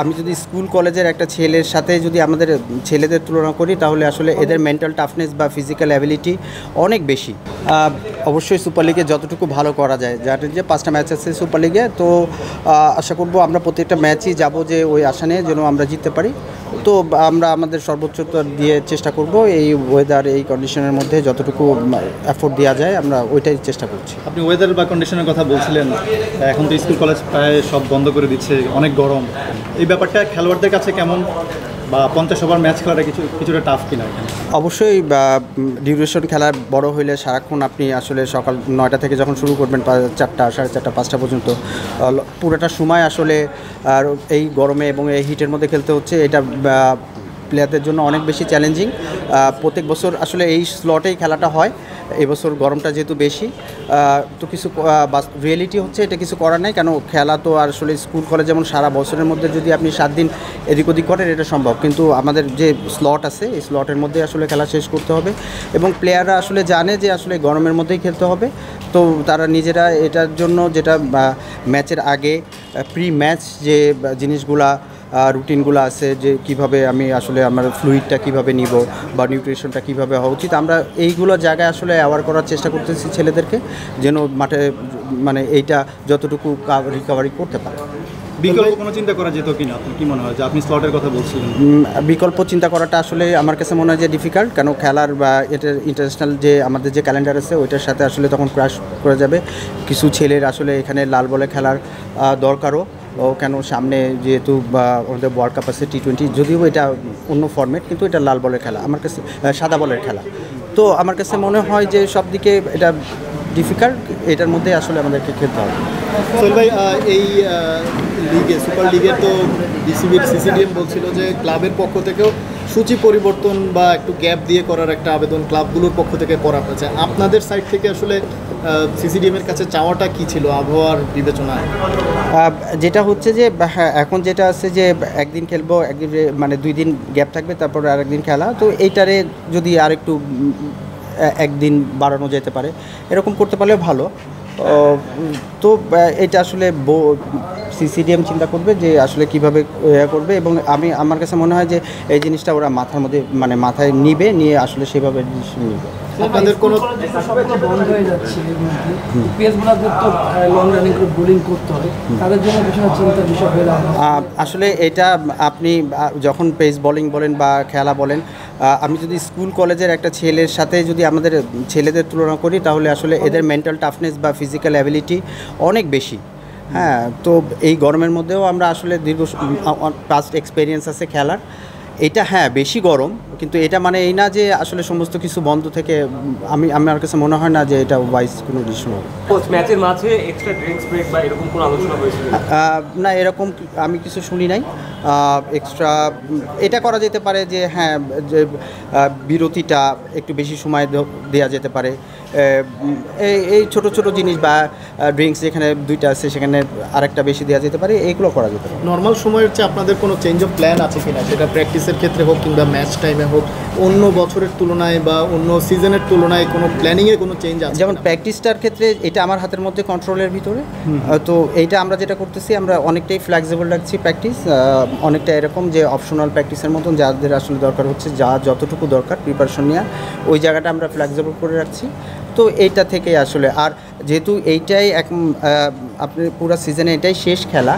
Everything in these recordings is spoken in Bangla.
আমি যদি স্কুল কলেজের একটা ছেলের সাথে যদি আমাদের ছেলেদের তুলনা করি তাহলে আসলে এদের মেন্টাল টাফনেস বা ফিজিক্যাল অ্যাবিলিটি অনেক বেশি। অবশ্যই সুপার লিগে যতটুকু ভালো করা যায়, যার যে 5টা ম্যাচ আছে সুপার লিগে, তো আশা করব আমরা প্রত্যেকটা ম্যাচই যাব যে ওই আশা নিয়ে যেন আমরা জিততে পারি। তো আমরা আমাদের সর্বোচ্চতা দিয়ে চেষ্টা করব এই ওয়েদার এই কন্ডিশনের মধ্যে যতটুকু এফোর্ট দেওয়া যায় আমরা ওইটাই চেষ্টা করছি। আপনি ওয়েদার বা কন্ডিশনের কথা বলছিলেন, এখন তো স্কুল কলেজ প্রায় সব বন্ধ করে দিচ্ছে, অনেক গরম। এই ব্যাপারটা খেলোয়াড়দের কাছে কেমন, বা 50 ওভার ম্যাচ খেলাটা কিছুটা টাফ কিনা? অবশ্যই ডিউরেশন খেলা বড় হইলে সারাক্ষণ আপনি আসলে সকাল 9টা থেকে যখন শুরু করবেন 4টা, 4:30, 5টা পর্যন্ত পুরোটা সময় আসলে আর এই গরমে এবং এই হিটের মধ্যে খেলতে হচ্ছে। এটা প্লেয়ারদের জন্য অনেক বেশি চ্যালেঞ্জিং। প্রত্যেক বছর আসলে এই স্লটেই খেলাটা হয়, এবছর গরমটা যেহেতু বেশি, তো কিছু রিয়েলিটি হচ্ছে এটা কিছু করার নাই। কেন খেলা তো আর আসলে স্কুল কলেজ যেমন সারা বছরের মধ্যে যদি আপনি 7 দিন এদিক ওদিক করেন এটা সম্ভব, কিন্তু আমাদের যে স্লট আছে এই স্লটের মধ্যে আসলে খেলা শেষ করতে হবে এবং প্লেয়াররা আসলে জানে যে আসলে গরমের মধ্যেই খেলতে হবে। তো তারা নিজেরা এটার জন্য যেটা ম্যাচের আগে প্রি ম্যাচ যে জিনিসগুলা রুটিনগুলো আছে, যে কিভাবে আমি আসলে আমার ফ্লুইডটা কিভাবে নিব বা নিউট্রিশনটা কিভাবে হওয়া উচিত, আমরা এইগুলো জায়গায় আসলে অ্যাওয়ার করার চেষ্টা করতেছি ছেলেদেরকে, যেন মাঠে মানে এইটা যতটুকু রিকভারি করতে পারে। বিকল্প কোনো চিন্তা করা যেত কিনা, আপনি কি মনে হয় যে আপনি স্লটের কথা বলছিলেন? বিকল্প চিন্তা করাটা আসলে আমার কাছে মনে হয় যে ডিফিকাল্ট, কেন খেলার বা এটার ইন্টারন্যাশনাল যে আমাদের যে ক্যালেন্ডার আছে ওইটার সাথে আসলে তখন ক্রাশ করে যাবে। কিছু ছেলের আসলে এখানে লাল বলে খেলার দরকারও, কেন সামনে যেহেতু আমাদের ওয়ার্ল্ড কাপ আছে T20, যদিও এটা অন্য ফরম্যাট, কিন্তু এটা লাল বলের খেলা, আমার কাছে সাদা বলের খেলা। তো আমার কাছে মনে হয় যে সব দিকে এটা ডিফিকাল্ট, এটার মধ্যে আসলে আমাদেরকে খেলতে হবে। সোহেল ভাই, এই লিগে সুপার লিগের তো বিসিবির সিসিডিএম বলছিল যে ক্লাবের পক্ষ থেকেও সূচি পরিবর্তন বা একটু গ্যাপ দিয়ে করার একটা আবেদন ক্লাবগুলোর পক্ষ থেকে করা হয়েছে। আপনাদের সাইড থেকে আসলে সিসিডিএমের কাছে চাওয়াটা কি ছিল আবহাওয়ার বিবেচনায়? যেটা হচ্ছে যে হ্যাঁ, এখন যেটা আছে যে একদিন খেলবো, একদিন মানে 2 দিন গ্যাপ থাকবে, তারপর আরেকদিন খেলা, তো এইটারে যদি আরেকটু একদিন বাড়ানো যেতে পারে, এরকম করতে পারলে ভালো। তো এটা আসলে সিসিডিএম চিন্তা করবে যে আসলে কীভাবে করবে, এবং আমার কাছে মনে হয় যে এই জিনিসটা ওরা মাথার মধ্যে মানে মাথায় নিয়ে আসলে সেভাবে ডিসিশন নিবে। আপনাদের কোনো সবগুলো বন্ধ হয়ে যাচ্ছে, পেসবোলারদের তো লং রানিং করে বোলিং করতে হয়, তাদের জন্য ভীষণ চিন্তার বিষয় হয়ে দাঁড়ায়। আসলে এটা আপনি যখন পেস বোলিং বলেন বা খেলা বলেন, আমি যদি স্কুল কলেজের একটা ছেলের সাথে যদি আমাদের ছেলেদের তুলনা করি তাহলে আসলে এদের মেন্টাল টাফনেস বা ফিজিক্যাল অ্যাবিলিটি অনেক বেশি। হ্যাঁ, তো এই গরমের মধ্যেও আমরা আসলে দীর্ঘ পাস্ট এক্সপিরিয়েন্স আছে খেলার। এটা হ্যাঁ বেশি গরম, কিন্তু এটা মানে এই না যে আসলে সমস্ত কিছু বন্ধ থেকে আমার কাছে মনে হয় না যে এটা ওয়াইজ কোনো ডিসিশন হবে। ম্যাচের মাঝে এক্সট্রা ড্রিঙ্কস ব্রেক বা এরকম কোনো আলোচনা হয়েছিল? না, এরকম আমি কিছু শুনি নাই। এক্সট্রা এটা করা যেতে পারে যে হ্যাঁ, যে বিরতিটা একটু বেশি সময় দেওয়া যেতে পারে, এই ছোট ছোট জিনিস, বা ড্রিঙ্কস যেখানে 2টা আছে সেখানে আরেকটা বেশি দেওয়া যেতে পারে, এইগুলো করা যেতে পারে। নর্মাল সময়ের চেয়ে আপনাদের কোনো চেঞ্জ অফ প্ল্যান আছে কিনা, সেটা প্র্যাকটিসের ক্ষেত্রে হোক কিংবা ম্যাচ টাইমে হোক, অন্য বছরের তুলনায় বা অন্য সিজনের তুলনায় কোনো প্ল্যানিংয়ে কোনো চেঞ্জ আছে? যেমন প্র্যাকটিসটার ক্ষেত্রে এটা আমার হাতের মধ্যে কন্ট্রোলের ভিতরে, তো এইটা আমরা যেটা করতেছি আমরা অনেকটাই ফ্লেক্সিবল রাখছি প্র্যাকটিস, অনেকটা এরকম যে অপশনাল প্র্যাকটিসের মতন, যাদের আসলে দরকার হচ্ছে যতটুকু দরকার প্রিপারেশন নেওয়ার, ওই জায়গাটা আমরা ফ্লেক্সিবল করে রাখছি। তো এইটা থেকে আসলে, আর যেহেতু এইটাই আপনি পুরো সিজনে এটাই শেষ খেলা,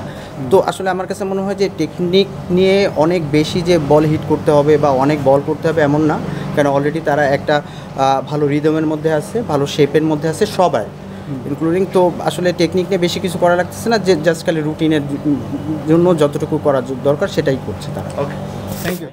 তো আসলে আমার কাছে মনে হয় যে টেকনিক নিয়ে অনেক বেশি যে বল হিট করতে হবে বা অনেক বল করতে হবে এমন না, কেন অলরেডি তারা একটা ভালো রিদমের মধ্যে আছে, ভালো শেপের মধ্যে আছে সবাই ইনক্লুডিং। তো আসলে টেকনিক নিয়ে বেশি কিছু করা লাগতেছে না, যে জাস্ট খালি রুটিনের জন্য যতটুকু করা দরকার সেটাই করছে তারা। ওকে, থ্যাংক ইউ।